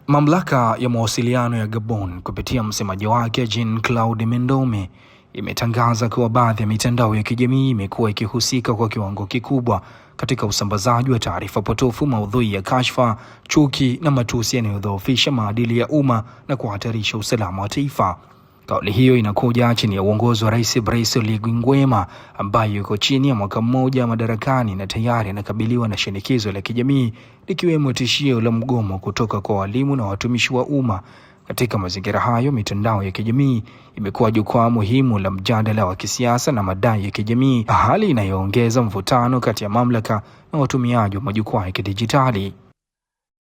Mamlaka ya mawasiliano ya Gabon kupitia msemaji wake Jean-Claude Mendome imetangaza kuwa baadhi ya mitandao ya kijamii imekuwa ikihusika kwa kiwango kikubwa katika usambazaji wa taarifa potofu, maudhui ya kashfa, chuki na matusi yanayodhoofisha maadili ya umma na kuhatarisha usalama wa taifa. Kauli hiyo inakuja chini ya uongozi wa Rais Brice Oligui Nguema ambaye yuko chini ya mwaka mmoja madarakani na tayari anakabiliwa na shinikizo la kijamii likiwemo tishio la mgomo kutoka kwa walimu na watumishi wa umma. Katika mazingira hayo, mitandao ya kijamii imekuwa jukwaa muhimu la mjadala wa kisiasa na madai ya kijamii, hali inayoongeza mvutano kati ya mamlaka na watumiaji wa majukwaa ya kidijitali.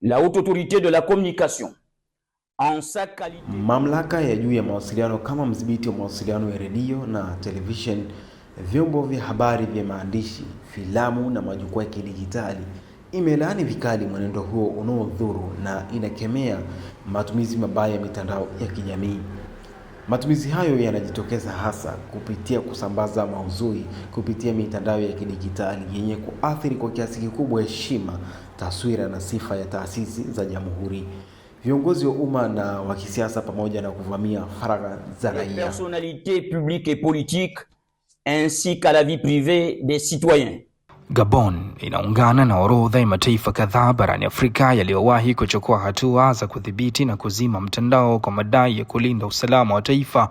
La Haute Autorité de la Communication mamlaka ya juu ya mawasiliano kama mdhibiti wa mawasiliano ya redio na television, vyombo vya habari vya maandishi, filamu na majukwaa ya kidijitali imelaani vikali mwenendo huo unaodhuru na inakemea matumizi mabaya ya mitandao ya kijamii. Matumizi hayo yanajitokeza hasa kupitia kusambaza maudhui kupitia mitandao ya kidijitali yenye kuathiri kwa kiasi kikubwa heshima, taswira na sifa ya taasisi za jamhuri, viongozi wa umma na wa kisiasa, pamoja na kuvamia faragha za raia, personnalités publiques et politiques ainsi qu'à la vie privée des citoyens. Gabon inaungana na orodha ya mataifa kadhaa barani Afrika yaliyowahi kuchukua hatua za kudhibiti na kuzima mtandao kwa madai ya kulinda usalama wa taifa.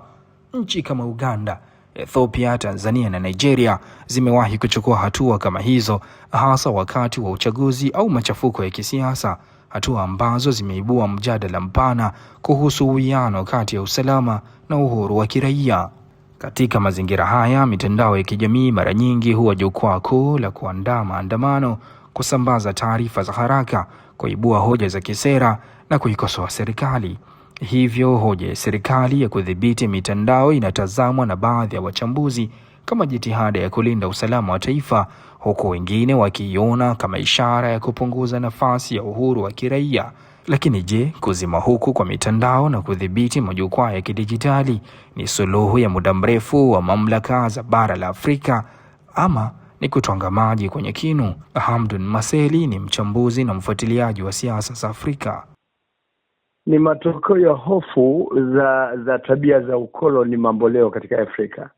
Nchi kama Uganda, Ethiopia, Tanzania na Nigeria zimewahi kuchukua hatua kama hizo, hasa wakati wa uchaguzi au machafuko ya kisiasa, hatua ambazo zimeibua mjadala mpana kuhusu uwiano kati ya usalama na uhuru wa kiraia. Katika mazingira haya, mitandao ya kijamii mara nyingi huwa jukwaa kuu la kuandaa maandamano, kusambaza taarifa za haraka, kuibua hoja za kisera na kuikosoa serikali. Hivyo hoja ya serikali ya kudhibiti mitandao inatazamwa na baadhi ya wachambuzi kama jitihada ya kulinda usalama wa taifa, huku wengine wakiiona kama ishara ya kupunguza nafasi ya uhuru wa kiraia. Lakini je, kuzima huku kwa mitandao na kudhibiti majukwaa ya kidijitali ni suluhu ya muda mrefu wa mamlaka za bara la Afrika ama ni kutwanga maji kwenye kinu? Hamdun Maseli ni mchambuzi na mfuatiliaji wa siasa za Afrika. Ni matokeo ya hofu za tabia za ukoloni mamboleo katika Afrika.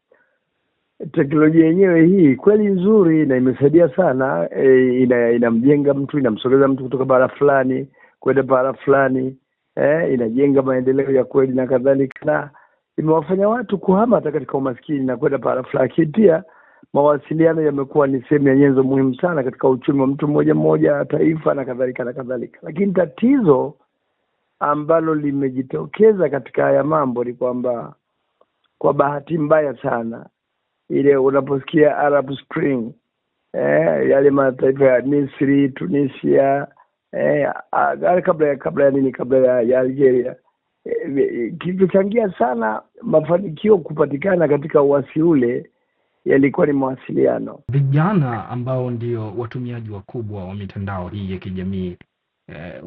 Teknolojia yenyewe hii kweli nzuri na imesaidia sana, inamjenga mtu, inamsogeza mtu kutoka bara fulani kwenda bara fulani, inajenga maendeleo ya kweli na kadhalika, na imewafanya watu kuhama hata katika umaskini na kwenda bara fulani. Pia mawasiliano yamekuwa ni sehemu ya nyenzo muhimu sana katika uchumi wa mtu mmoja mmoja, taifa na kadhalika na kadhalika. Lakini tatizo ambalo limejitokeza katika haya mambo ni kwamba kwa bahati mbaya sana, ile unaposikia Arab Spring, yale mataifa ya Misri, Tunisia, kabla ya Algeria, kilichangia sana mafanikio kupatikana katika uasi ule, yalikuwa ni mawasiliano. Vijana ambao ndio watumiaji wakubwa wa mitandao hii ya kijamii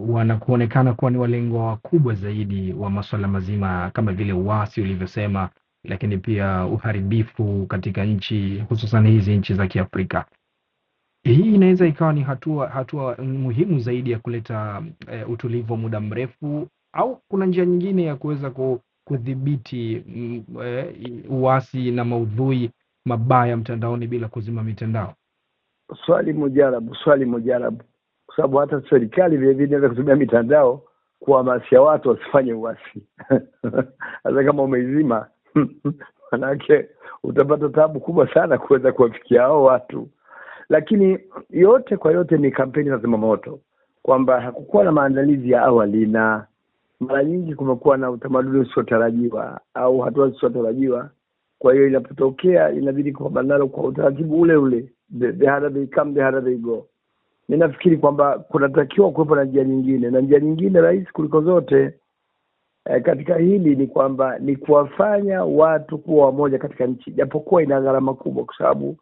wanakuonekana kuwa ni walengwa wakubwa zaidi wa masuala mazima kama vile uasi ulivyosema, lakini pia uharibifu katika nchi, hususan hizi nchi za Kiafrika. Hii inaweza ikawa ni hatua muhimu zaidi ya kuleta utulivu wa muda mrefu, au kuna njia nyingine ya kuweza kudhibiti uasi na maudhui mabaya mtandaoni bila kuzima mitandao? Swali mujarabu. Kwa sababu hata serikali vile vile inaweza kutumia mitandao kuhamasisha watu wasifanye uasi. Hata kama umeizima, manake utapata taabu kubwa sana kuweza kuwafikia hao watu. Lakini yote kwa yote ni kampeni za zimamoto, kwamba hakukuwa na maandalizi ya awali, na mara nyingi kumekuwa na utamaduni usiotarajiwa au hatua zisizotarajiwa. Kwa hiyo inapotokea inabidi kupambana nalo kwa utaratibu ule ule, the harder they come the harder they go. Ninafikiri kwamba kunatakiwa kuwepo na njia nyingine, na njia nyingine rahisi kuliko zote katika hili ni kwamba ni kuwafanya watu kuwa wamoja katika nchi, japokuwa ina gharama kubwa, kwa sababu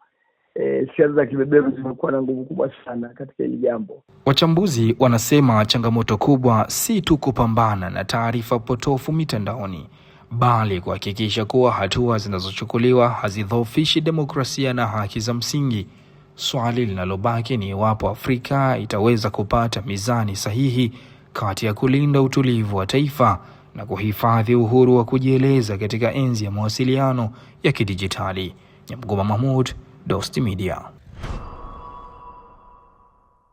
siasa za kibeberu zimekuwa na nguvu kubwa sana katika hili jambo. Wachambuzi wanasema changamoto kubwa si tu kupambana na taarifa potofu mitandaoni, bali kuhakikisha kuwa hatua zinazochukuliwa hazidhoofishi demokrasia na haki za msingi. Swali linalobaki ni iwapo Afrika itaweza kupata mizani sahihi kati ya kulinda utulivu wa taifa na kuhifadhi uhuru wa kujieleza katika enzi ya mawasiliano ya kidijitali. Nyamgoma Mahmud, Dost Media.